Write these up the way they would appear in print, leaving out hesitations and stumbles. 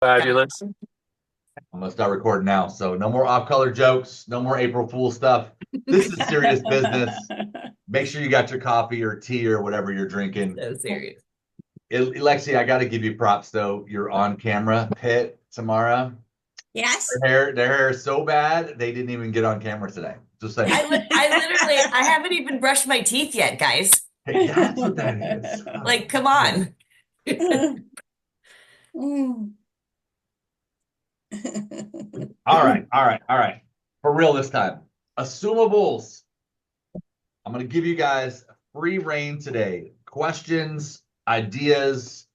Fabulous. I'm gonna start recording now. So no more off-color jokes, no more April Fool stuff. This is serious business. Make sure you got your coffee or tea or whatever you're drinking. So serious. Lexi, I got to give you props though. You're on camera, Pitt, Tamara. Yes. Their hair is so bad they didn't even get on camera today. Just saying. I haven't even brushed my teeth yet, guys. Hey, that's what that is. Like, come on. All right. For real this time. Assumables. I'm going to give you guys free reign today. Questions, ideas,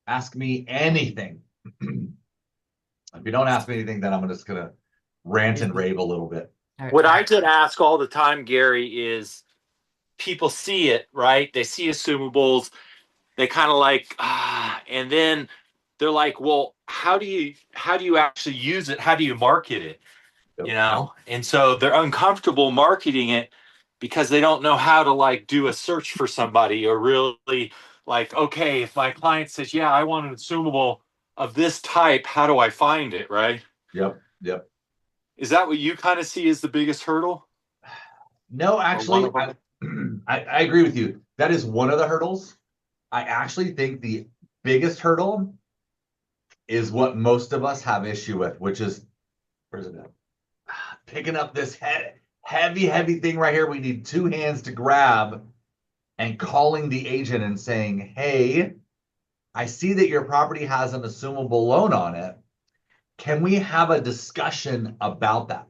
ask me anything. If you don't ask me anything, then I'm just going to rant and rave a little bit. What I get asked all the time, Gary, is people see it, right? They see assumables. They kind of like, and then they're like, well, how do you actually use it? How do you market it? Yep. You know? And so they're uncomfortable marketing it because they don't know how to like do a search for somebody or really like, okay, if my client says, yeah, I want an assumable of this type, how do I find it, right? Yep. Is that what you kind of see as the biggest hurdle? No, actually, I agree with you. That is one of the hurdles. I actually think the biggest hurdle is what most of us have issue with, which is, where's it at? Picking up this heavy thing right here. We need two hands to grab and calling the agent and saying, hey, I see that your property has an assumable loan on it. Can we have a discussion about that?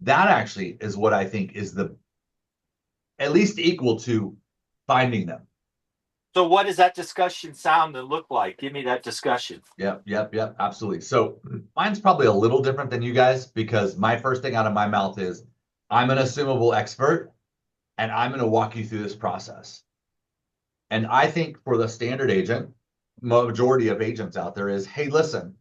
That actually is what I think is the at least equal to finding them. So what does that discussion sound and look like? Give me that discussion. Yep, absolutely. So mine's probably a little different than you guys because my first thing out of my mouth is I'm an assumable expert and I'm going to walk you through this process. And I think for the standard agent, majority of agents out there is, hey, listen,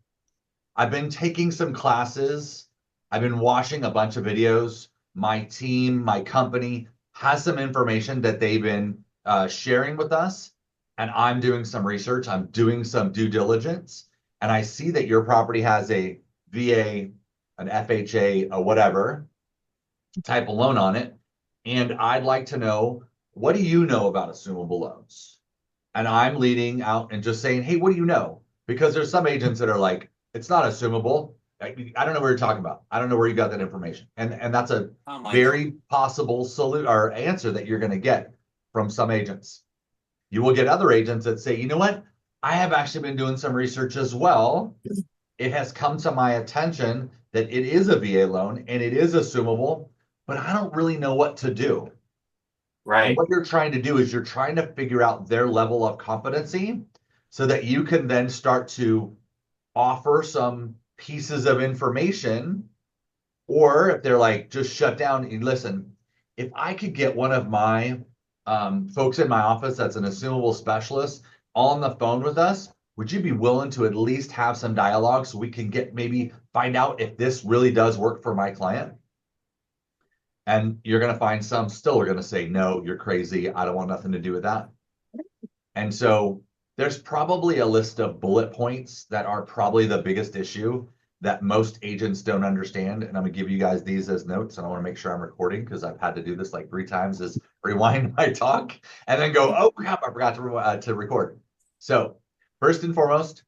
I've been taking some classes. I've been watching a bunch of videos. My team, my company has some information that they've been sharing with us. And I'm doing some research. I'm doing some due diligence. And I see that your property has a VA, an FHA, a whatever type of loan on it. And I'd like to know, what do you know about assumable loans? And I'm leading out and just saying, hey, what do you know? Because there's some agents that are like, it's not assumable. I don't know what you're talking about. I don't know where you got that information. And that's a very possible solution or answer that you're going to get from some agents. You will get other agents that say, you know what? I have actually been doing some research as well. It has come to my attention that it is a VA loan and it is assumable, but I don't really know what to do. Right. And what you're trying to do is you're trying to figure out their level of competency so that you can then start to offer some pieces of information. Or if they're like, just shut down and listen, if I could get one of my folks in my office that's an assumable specialist on the phone with us, would you be willing to at least have some dialogue so we can get maybe find out if this really does work for my client? And you're going to find some still are going to say, no, you're crazy. I don't want nothing to do with that. And so there's probably a list of bullet points that are probably the biggest issue that most agents don't understand. And I'm going to give you guys these as notes. And I want to make sure I'm recording because I've had to do this like 3 times is rewind my talk and then go, oh crap, I forgot to record. So first and foremost,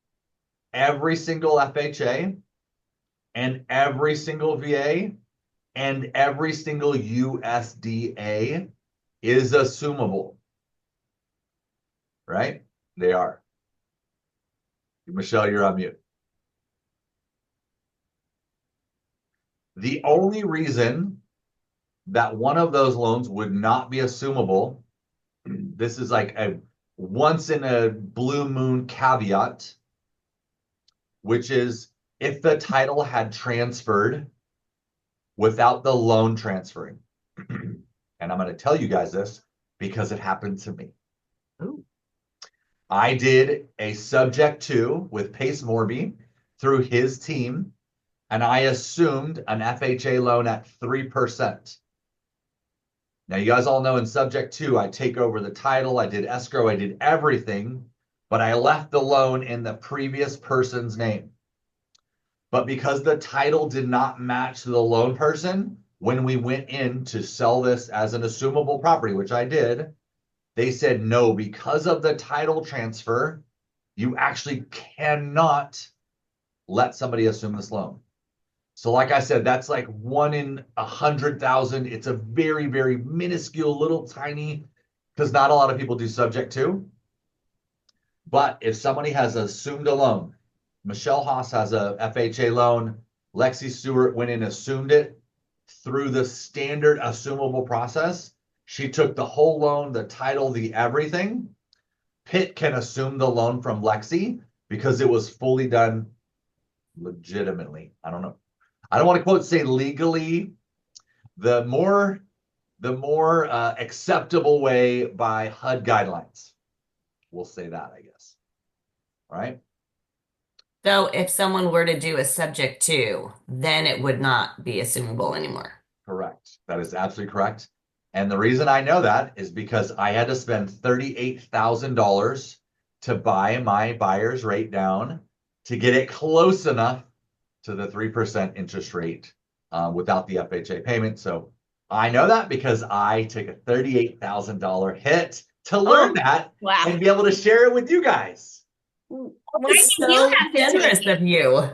every single FHA and every single VA and every single USDA is assumable, right? They are. Michelle, you're on mute. The only reason that one of those loans would not be assumable, this is like a once in a blue moon caveat, which is if the title had transferred without the loan transferring. And I'm going to tell you guys this because it happened to me. Ooh. I did a subject to with Pace Morby through his team, and I assumed an FHA loan at 3%. Now, you guys all know in subject 2, I take over the title, I did escrow, I did everything. but I left the loan in the previous person's name. But because the title did not match the loan person, when we went in to sell this as an assumable property, which I did, they said, no, because of the title transfer, you actually cannot let somebody assume this loan. So like I said, that's like 1 in 100,000. It's a very, very minuscule, little tiny, because not a lot of people do subject to. But if somebody has assumed a loan, Michelle Haas has a FHA loan, Lexi Stewart went and assumed it through the standard assumable process. She took the whole loan, the title, the everything. Pitt can assume the loan from Lexi because it was fully done legitimately. I don't know. I don't want to quote say legally. The more acceptable way by HUD guidelines. We'll say that, I guess. All right. So if someone were to do a subject to, then it would not be assumable anymore. Correct. That is absolutely correct. And the reason I know that is because I had to spend $38,000 to buy my buyer's rate down to get it close enough to the 3% interest rate without the FHA payment. So I know that because I took a $38,000 hit to learn that Wow. and be able to share it with you guys. Why It's did you so have to generous take it? of you.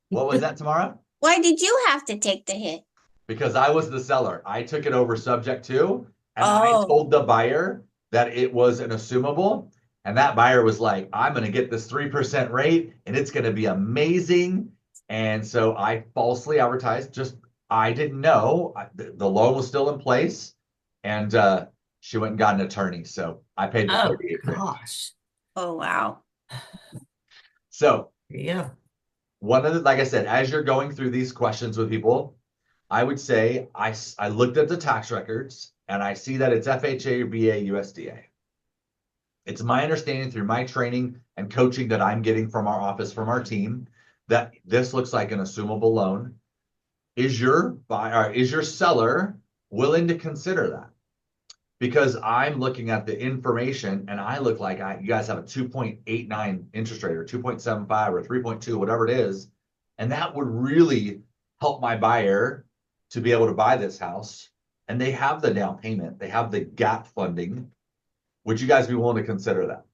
What was that, Tamara? Why did you have to take the hit? Because I was the seller. I took it over subject to, and I Oh. told the buyer that it was an assumable. And that buyer was like, I'm going to get this 3% rate and it's going to be amazing. And so I falsely advertised, just I didn't know the loan was still in place. And she went and got an attorney. So I paid the Oh 38 grand. gosh. Oh, wow. So Yeah. one of the, like I said, as you're going through these questions with people, I would say I looked at the tax records and I see that it's FHA, VA, USDA. It's my understanding through my training and coaching that I'm getting from our office, from our team, that this looks like an assumable loan. Is your buyer, is your seller willing to consider that? Because I'm looking at the information and I look like you guys have a 2.89 interest rate or 2.75 or 3.2, whatever it is. And that would really help my buyer to be able to buy this house. And they have the down payment, they have the gap funding. Would you guys be willing to consider that?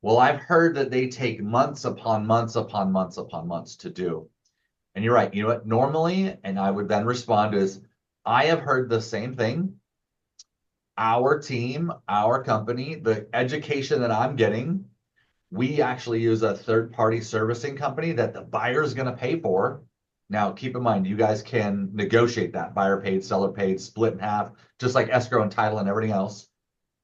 Well, I've heard that they take months upon months upon months upon months to do. And you're right. You know what? Normally, and I would then respond is, I have heard the same thing. Our team, our company, the education that I'm getting, we actually use a third-party servicing company that the buyer is going to pay for. Now, keep in mind, you guys can negotiate that buyer paid, seller paid, split in half, just like escrow and title and everything else.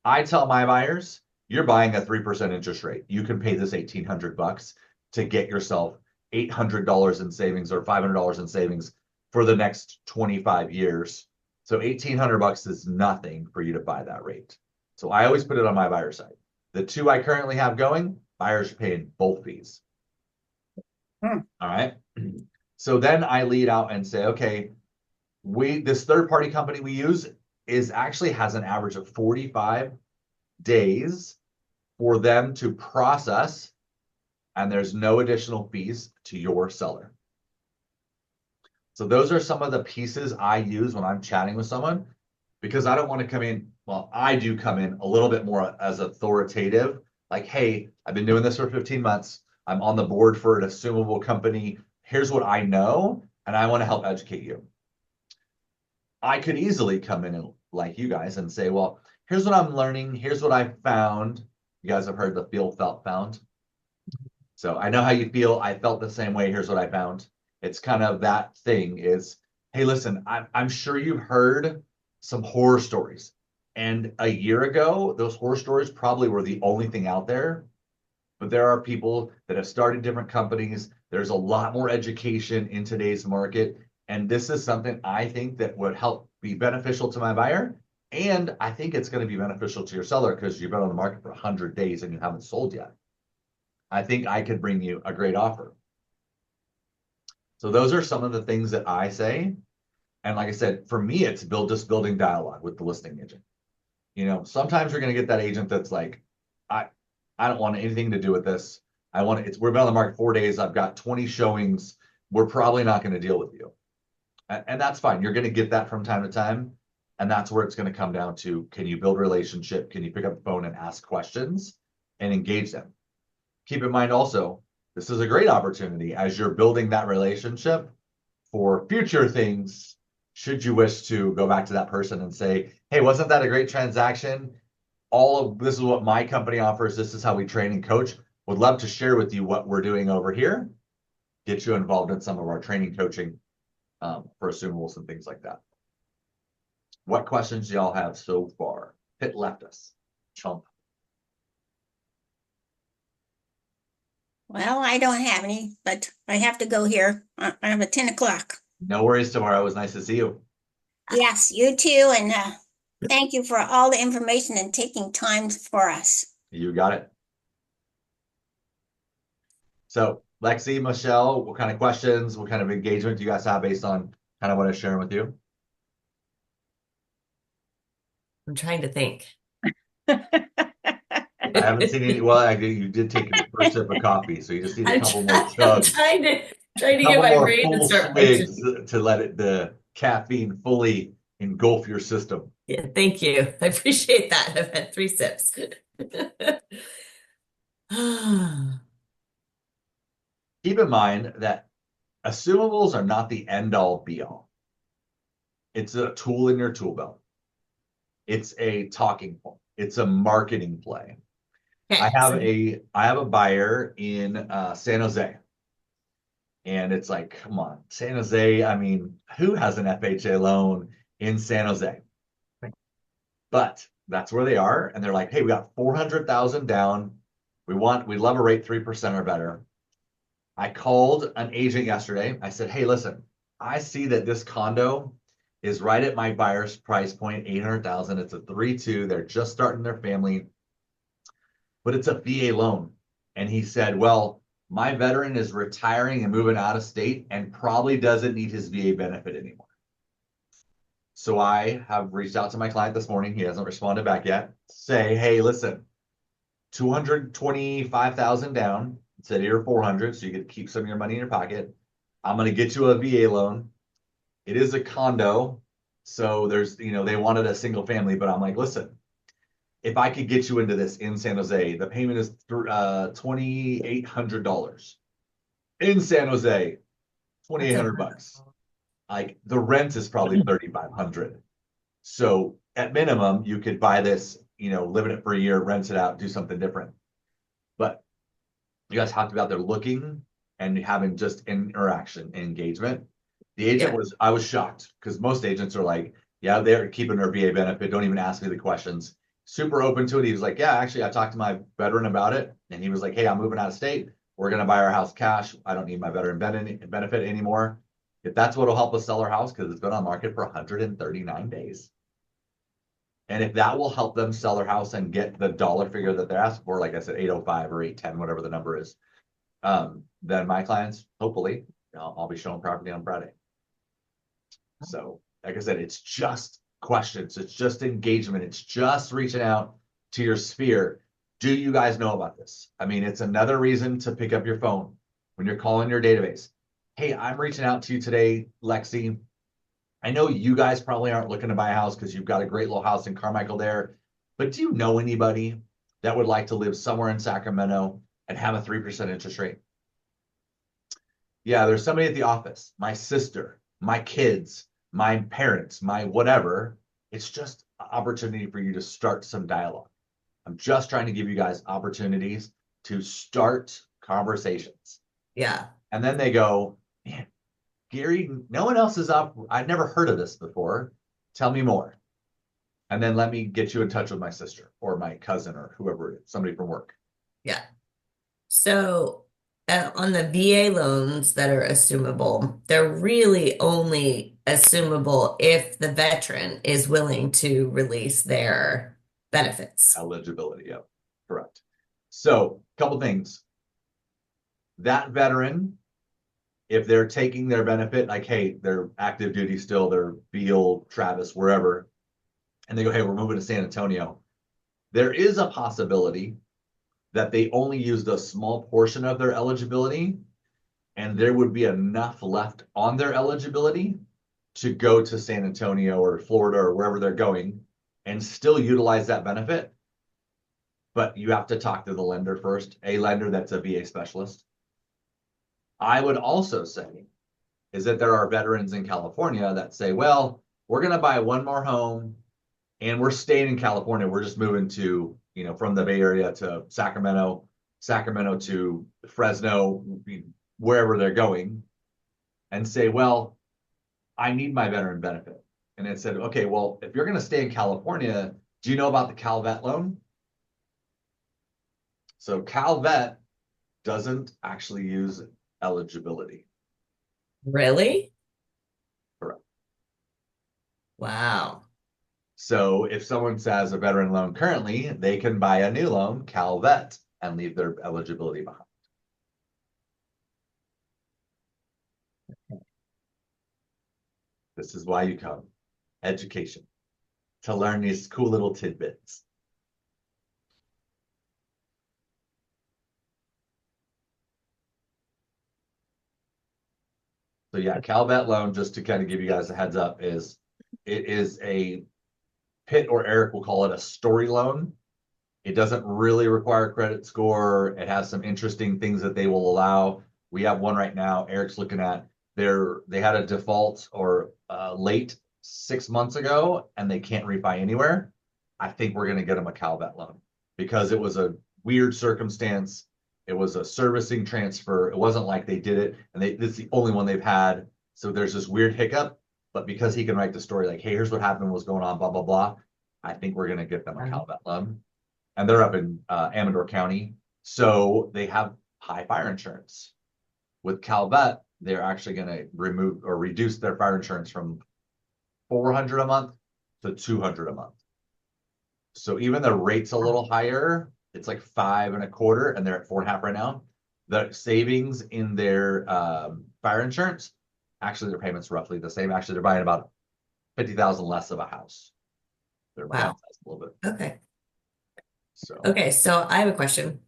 I tell my buyers, you're buying a 3% interest rate. You can pay this $1,800 to get yourself $800 in savings or $500 in savings for the next 25 years. So $1,800 is nothing for you to buy that rate. So I always put it on my buyer side. The two I currently have going, buyers are paying both fees. All right. So then I lead out and say, okay, this third-party company we use actually has an average of 45 days for them to process, and there's no additional fees to your seller. So those are some of the pieces I use when I'm chatting with someone, because I don't want to come in, well, I do come in a little bit more as authoritative, like, hey, I've been doing this for 15 months. I'm on the board for an assumable company. Here's what I know, and I want to help educate you. I could easily come in and like you guys and say, well, here's what I'm learning. Here's what I found. You guys have heard the feel, felt, found. So I know how you feel. I felt the same way. Here's what I found. It's kind of that thing is, hey, listen, I'm sure you've heard some horror stories. And a year ago, those horror stories probably were the only thing out there. But there are people that have started different companies. There's a lot more education in today's market. And this is something I think that would help be beneficial to my buyer. And I think it's going to be beneficial to your seller because you've been on the market for 100 days and you haven't sold yet. I think I could bring you a great offer. So those are some of the things that I say. And like I said, for me, it's just building dialogue with the listing agent. You know, sometimes you're going to get that agent that's like, I don't want anything to do with this. We've been on the market 4 days. I've got 20 showings. We're probably not going to deal with you. And that's fine. You're going to get that from time to time. And that's where it's going to come down to, can you build a relationship? Can you pick up the phone and ask questions and engage them? Keep in mind also, this is a great opportunity as you're building that relationship for future things. Should you wish to go back to that person and say, hey, wasn't that a great transaction? This is what my company offers. This is how we train and coach. Would love to share with you what we're doing over here. Get you involved in some of our training coaching for assumables and things like that. What questions do y'all have so far? Pitt left us. Chump. Well, I don't have any, but I have to go here. I have a 10 o'clock. No worries, tomorrow. It was nice to see you. Yes, you too. And thank you for all the information and taking time for us. You got it. So, Lexi, Michelle, what kind of questions, what kind of engagement do you guys have based on kind of what I'm sharing with you? I'm trying to think. I haven't seen any. Well, you did take your first sip of coffee, so you just need a I'm couple more I'm chugs, trying to get couple my more brain to full start swigs functioning. to let the caffeine fully engulf your system. Yeah, thank you. I appreciate that. I've had 3 sips. Keep in mind that assumables are not the end all be all. It's a tool in your tool belt. It's a talking point. It's a marketing play. Okay, I have a buyer in San Jose. And it's like, come on, San Jose. I mean, who has an FHA loan in San Jose? But that's where they are. And they're like, hey, we got 400,000 down. We love a rate 3% or better. I called an agent yesterday. I said, hey, listen, I see that this condo is right at my buyer's price point, 800,000. It's a 3-2. They're just starting their family, but it's a VA loan. And he said, well, my veteran is retiring and moving out of state and probably doesn't need his VA benefit anymore. So I have reached out to my client this morning. He hasn't responded back yet. Say, hey, listen, 225,000 down instead of your 400, so you get to keep some of your money in your pocket. I'm going to get you a VA loan. It is a condo, so there's, they wanted a single family, but I'm like, listen, if I could get you into this in San Jose, the payment is $2,800 in San Jose, $2,800. Like the rent is probably $3,500. So at minimum, you could buy this, live in it for a year, rent it out, do something different. But you guys talked about they're looking and having just interaction and engagement. The agent I was shocked because most agents are like, yeah, they're keeping their VA benefit. Don't even ask me the questions. Super open to it. He was like, yeah, actually, I talked to my veteran about it. And he was like, hey, I'm moving out of state. We're going to buy our house cash. I don't need my veteran benefit anymore. If that's what will help us sell our house, because it's been on market for 139 days. And if that will help them sell their house and get the dollar figure that they're asking for, like I said, 805 or 810, whatever the number is, then my clients, hopefully, I'll be showing property on Friday. So, like I said, it's just questions. It's just engagement. It's just reaching out to your sphere. Do you guys know about this? I mean, it's another reason to pick up your phone when you're calling your database. Hey, I'm reaching out to you today, Lexi. I know you guys probably aren't looking to buy a house because you've got a great little house in Carmichael there, but do you know anybody that would like to live somewhere in Sacramento and have a 3% interest rate? Yeah, there's somebody at the office, my sister, my kids, my parents, my whatever. It's just an opportunity for you to start some dialogue. I'm just trying to give you guys opportunities to start conversations. Yeah. And then they go, man, Gary, no one else is up. I've never heard of this before. Tell me more. And then let me get you in touch with my sister or my cousin or whoever it is, somebody from work. Yeah. So on the VA loans that are assumable, they're really only assumable if the veteran is willing to release their benefits. Eligibility, yeah, correct. So a couple things. That veteran, if they're taking their benefit, like, hey, they're active duty still, they're Beale, Travis, wherever, and they go, hey, we're moving to San Antonio. There is a possibility that they only used a small portion of their eligibility, and there would be enough left on their eligibility to go to San Antonio or Florida or wherever they're going and still utilize that benefit. But you have to talk to the lender first, a lender that's a VA specialist. I would also say is that there are veterans in California that say, well, we're going to buy one more home and we're staying in California. We're just moving to, from the Bay Area to Sacramento to Fresno, wherever they're going, and say, well, I need my veteran benefit. And it said, okay, well, if you're going to stay in California, do you know about the CalVet loan? So CalVet doesn't actually use eligibility. Really? Correct. Wow. So if someone has a veteran loan currently, they can buy a new loan, CalVet, and leave their eligibility behind. This is why you come. Education. To learn these cool little tidbits. So yeah, CalVet loan, just to kind of give you guys a heads up, it is a Pitt or Eric will call it a story loan. It doesn't really require credit score. It has some interesting things that they will allow. We have one right now. Eric's looking at they had a default or late 6 months ago, and they can't refi anywhere. I think we're going to get them a CalVet loan because it was a weird circumstance. It was a servicing transfer. It wasn't like they did it, and this is the only one they've had. So there's this weird hiccup, but because he can write the story like, hey, here's what happened, what's going on, blah, blah, blah. I think we're going to get them a CalVet loan. And they're up in Amador County. So they have high fire insurance. With CalVet, they're actually going to remove or reduce their fire insurance from $400 a month to $200 a month. So even the rate's a little higher. It's like 5.25, and they're at 4.5 right now. The savings in their fire insurance, actually their payment's roughly the same. Actually, they're buying about $50,000 less of a house. They're downsized a little bit. Okay, so I have a question.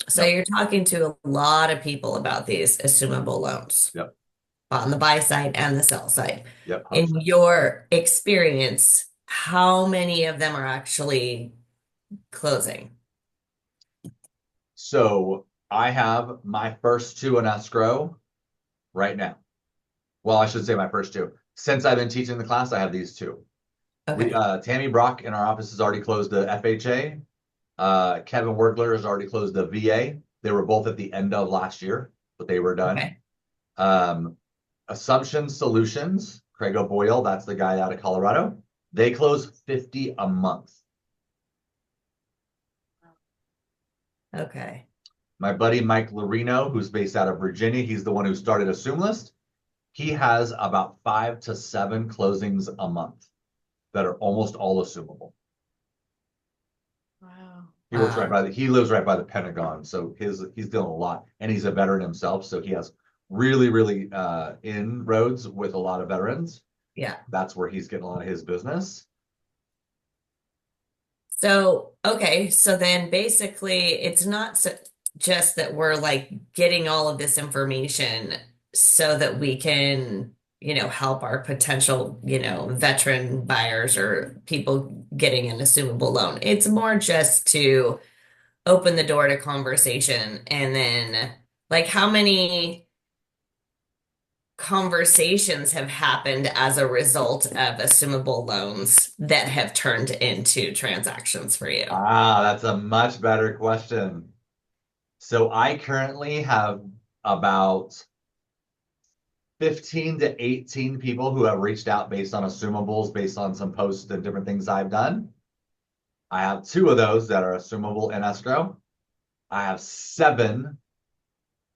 So Yep. you're talking to a lot of people about these assumable loans. Yep. On the buy side and the sell side. Yep. In your experience, how many of them are actually closing? So I have my first 2 in escrow right now. Well, I should say my first 2. Since I've been teaching the class, I have these 2. Okay. Tammy Brock in our office has already closed the FHA. Kevin Wergler has already closed the VA. They were both at the end of last year, but they were done. Okay. Assumption Solutions, Craig O'Boyle, that's the guy out of Colorado. They close 50 a month. Okay. My buddy Mike Lorino, who's based out of Virginia, he's the one who started Assumlist. He has about 5 to 7 closings a month that are almost all assumable. Wow. He works he lives right by the Pentagon, so he's doing a lot, and he's a veteran himself, so he has really inroads with a lot of veterans. Yeah. That's where he's getting a lot of his business. So, okay, so then basically it's not just that we're like getting all of this information so that we can, help our potential, veteran buyers or people getting an assumable loan. It's more just to open the door to conversation. And then, like, how many conversations have happened as a result of assumable loans that have turned into transactions for you? That's a much better question. So I currently have about 15 to 18 people who have reached out based on assumables, based on some posts and different things I've done. I have 2 of those that are assumable in escrow. I have 7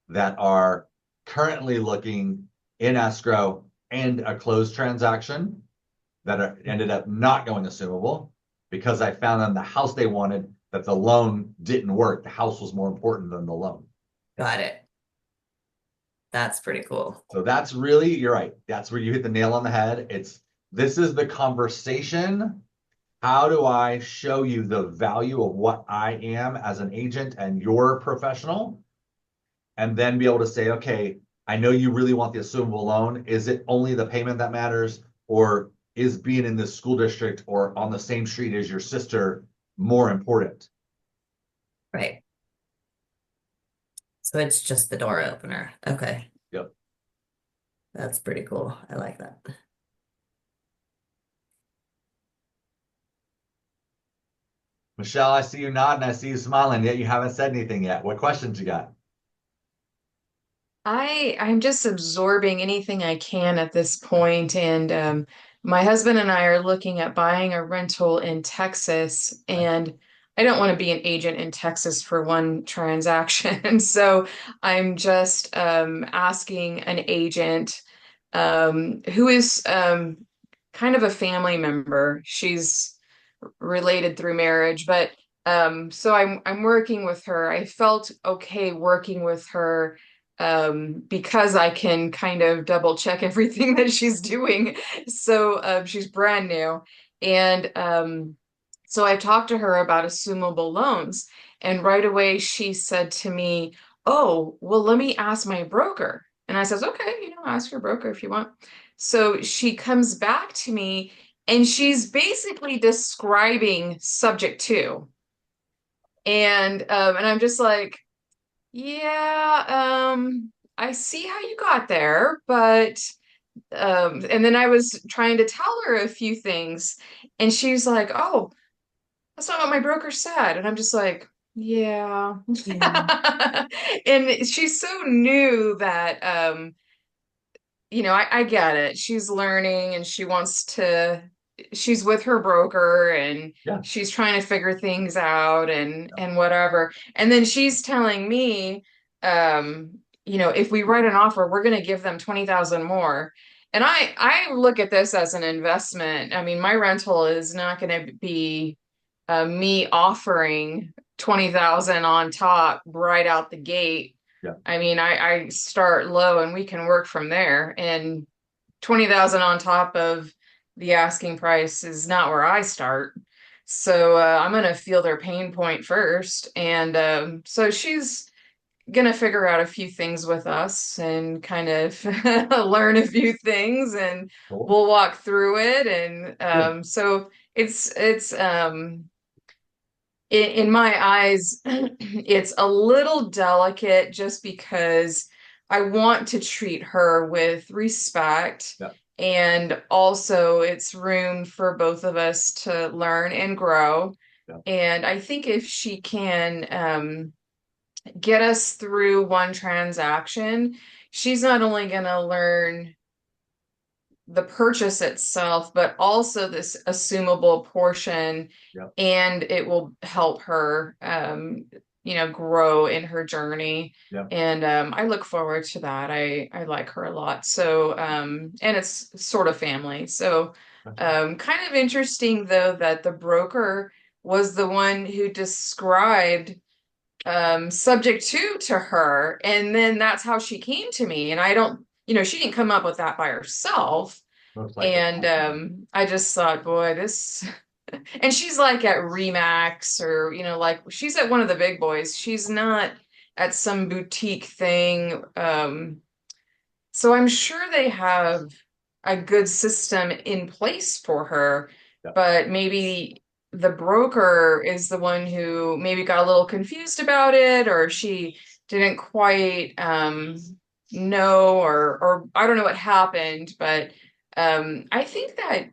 that are currently looking in escrow and a closed transaction that ended up not going assumable because I found on the house they wanted that the loan didn't work. The house was more important than the loan. Got it. That's pretty cool. So that's really, you're right. That's where you hit the nail on the head. This is the conversation How do I show you the value of what I am as an agent and your professional? And then be able to say, okay, I know you really want the assumable loan. Is it only the payment that matters? Or is being in this school district or on the same street as your sister more important? Right. So it's just the door opener. Okay. Yep. That's pretty cool. I like that. Michelle, I see you nodding. I see you smiling, yet you haven't said anything yet. What questions you got? I'm just absorbing anything I can at this point, and my husband and I are looking at buying a rental in Texas, and I don't want to be an agent in Texas for one transaction, so I'm just asking an agent who is kind of a family member. She's related through marriage, but so I'm working with her. I felt okay working with her because I can kind of double check everything that she's doing. So she's brand new. And so I talked to her about assumable loans. And right away she said to me, "Oh, well, let me ask my broker." And I says, "Okay, ask your broker if you want." So she comes back to me and she's basically describing subject to. And I'm just like, yeah, I see how you got there, but and then I was trying to tell her a few things, and she's like, "Oh, that's not what my broker said." And I'm just like, "Yeah." Yeah. And she's so new that I get it. She's learning and she's with her broker and Yeah. she's trying to figure things out and whatever. And then she's telling me, if we write an offer, we're going to give them 20,000 more. And I look at this as an investment. I mean, my rental is not going to be me offering 20,000 on top right out the gate. Yeah. I mean, I start low and we can work from there. And 20,000 on top of the asking price is not where I start. So I'm gonna feel their pain point first. And so she's gonna figure out a few things with us and kind of learn a few things, and Cool. we'll walk through it. And Good. so it's in my eyes, it's a little delicate just because I want to treat her with respect. Yeah. And also, it's room for both of us to learn and grow. Yeah. And I think if she can get us through one transaction, she's not only going to learn the purchase itself, but also this assumable portion, Yep. and it will help her, grow in her journey. Yep. And I look forward to that. I like her a lot. So, and it's sort of family. So, kind of interesting though that the broker was the one who described subject to her, and then that's how she came to me. And I don't, she didn't come up with that by herself. Most likely. And I just thought, boy, this and she's like at Remax, or like she's at one of the big boys. She's not at some boutique thing. So I'm sure they have a good system in place for her, Yeah. but maybe the broker is the one who maybe got a little confused about it, or she didn't quite know, or I don't know what happened, but I think that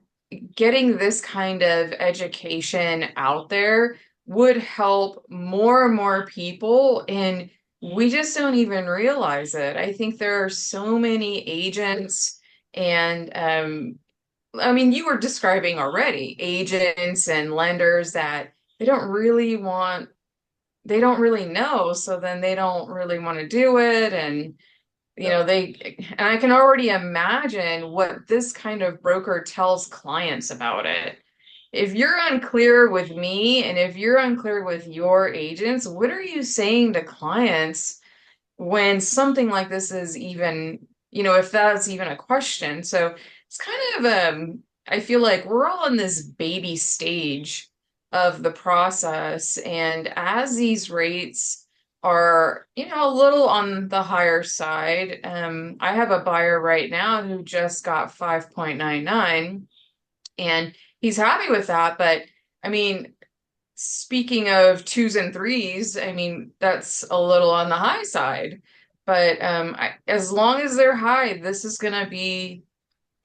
getting this kind of education out there would help more and more people, and we just don't even realize it. I think there are so many agents, and I mean, you were describing already agents and lenders that they don't really want, they don't really know, so then they don't really want to do it. And and I can already imagine what this kind of broker tells clients about it. If you're unclear with me and if you're unclear with your agents, what are you saying to clients when something like this is even, if that's even a question? So it's kind of I feel like we're all in this baby stage of the process. And as these rates are, a little on the higher side, I have a buyer right now who just got 5.99 and he's happy with that. But I mean, speaking of twos and threes, I mean, that's a little on the high side. But as long as they're high, this is going to be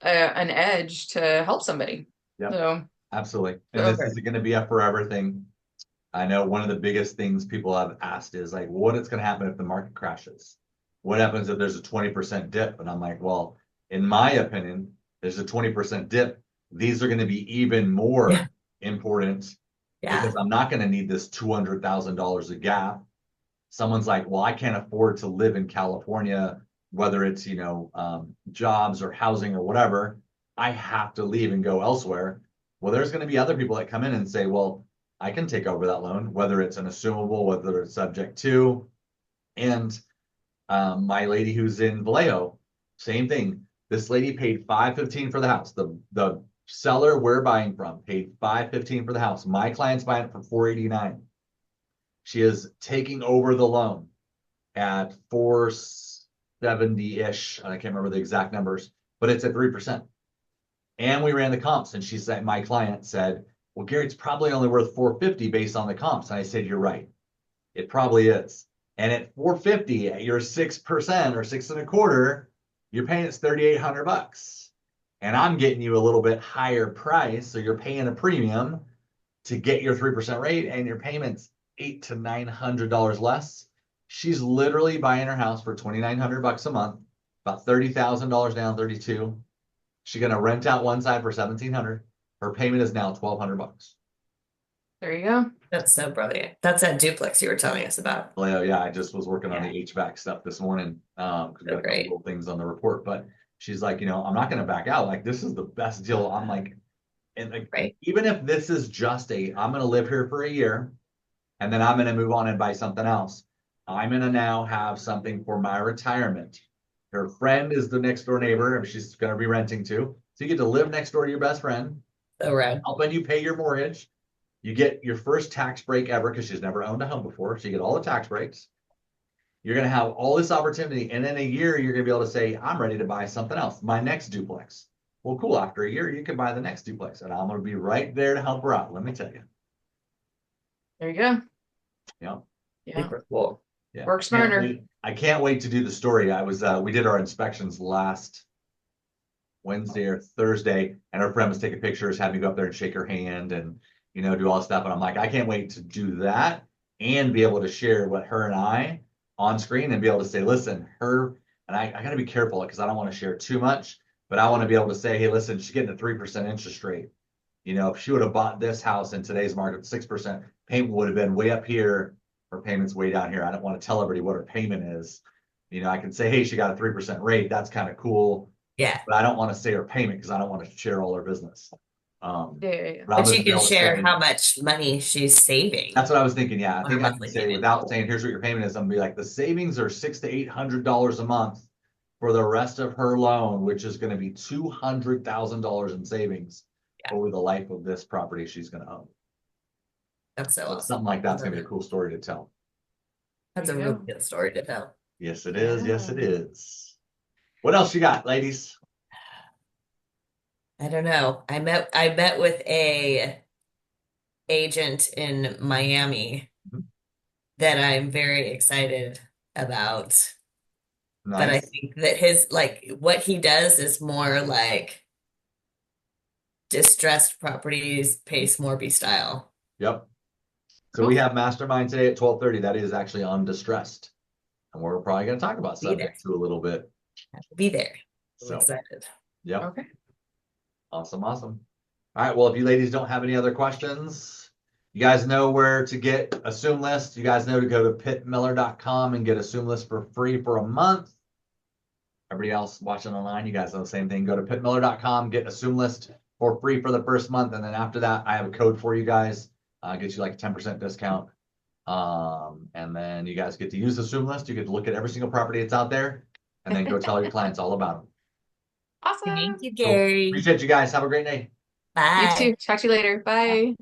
an edge to help somebody. Yep. So, Absolutely. And this isn't going to be a forever thing. I know one of the biggest things people have asked is like, what is going to happen if the market crashes? What happens if there's a 20% dip? And I'm like, well, in my opinion, there's a 20% dip. These are going to be even more important because I'm not going to need this $200,000 a gap. Someone's like, well, I can't afford to live in California, whether it's, jobs or housing or whatever. I have to leave and go elsewhere. Well, there's going to be other people that come in and say, well, I can take over that loan, whether it's an assumable, whether it's subject to. And my lady who's in Vallejo, same thing. This lady paid $515 for the house. The seller we're buying from paid $515 for the house. My client's buying it for $489. She is taking over the loan at 470-ish. I can't remember the exact numbers, but it's at 3%. And we ran the comps, and she said, my client said, well, Gary, it's probably only worth 450 based on the comps. And I said, you're right. It probably is. And at 450, at your 6% or 6.25%, you're paying it's $3,800. And I'm getting you a little bit higher price. So you're paying a premium to get your 3% rate, and your payment's $800 to $900 less. She's literally buying her house for $2,900 a month, about $30,000 down, 32. She's gonna rent out one side for $1,700. Her payment is now $1,200. there you go. That's so brilliant. That's that duplex you were telling us about. Well, yeah, I just was working on the HVAC stuff this morning. Because we got a couple great. little things on the report, but she's like, I'm not gonna back out. Like, this is the best deal. I'm like, and like, Right. even if this is just I'm gonna live here for a year, and then I'm gonna move on and buy something else. I'm gonna now have something for my retirement. Her friend is the next door neighbor, and she's gonna be renting too. So you get to live next door to your best friend, So rad. helping you pay your mortgage. You get your first tax break ever because she's never owned a home before. So you get all the tax breaks. You're going to have all this opportunity. And in a year, you're going to be able to say, I'm ready to buy something else, my next duplex. Well, cool. After a year, you can buy the next duplex. And I'm going to be right there to help her out. Let me tell you. There you go. Yeah. Yeah. Super cool. Yeah. Work smarter. I can't wait to do the story. We did our inspections last Wednesday or Thursday, and her friend was taking pictures, had me go up there and shake her hand and, do all this stuff. And I'm like, I can't wait to do that and be able to share what her and I on screen and be able to say, listen, and I got to be careful because I don't want to share too much, but I want to be able to say, hey, listen, she's getting a 3% interest rate. If she would have bought this house in today's market, 6%, payment would have been way up here. Her payment's way down here. I don't want to tell everybody what her payment is. I can say, hey, she got a 3% rate. That's kind of cool. Yeah. But I don't want to say her payment because I don't want to share all her business. Yeah. But you can share how much money she's saving. That's what I was thinking. Yeah, I On think her I can monthly say payment. without saying here's what your payment is. I'm gonna be like the savings are $600 to $800 a month for the rest of her loan, which is going to be $200,000 in savings over the life of this property she's going to own. That's so awesome. Something like that's going to be a cool story to tell. That's a really good story to tell. Yes, it is. Yes, it is. What else you got, ladies? I don't know. I met with a agent in Miami that I'm very excited about. But I think that what he does is more like distressed properties, Pace Morby style. Yep. So we have Mastermind today at 12:30. That is actually on distressed. And we're probably going to talk about subject to a little bit. Be there. So I'm excited. Yep. Okay. Awesome. All right. Well, if you ladies don't have any other questions, you guys know where to get Assume List. You guys know to go to pittmiller.com and get Assume List for free for a month. Everybody else watching online, you guys know the same thing. Go to pittmiller.com, get Assume List for free for the first month. And then after that, I have a code for you guys. Gets you like a 10% discount. And then you guys get to use Assume List. You get to look at every single property that's out there and then go tell your clients all about them. Awesome. Thank you, Cool. Gary. Appreciate you guys. Have a great day. You Bye. too. Talk to you later. Bye.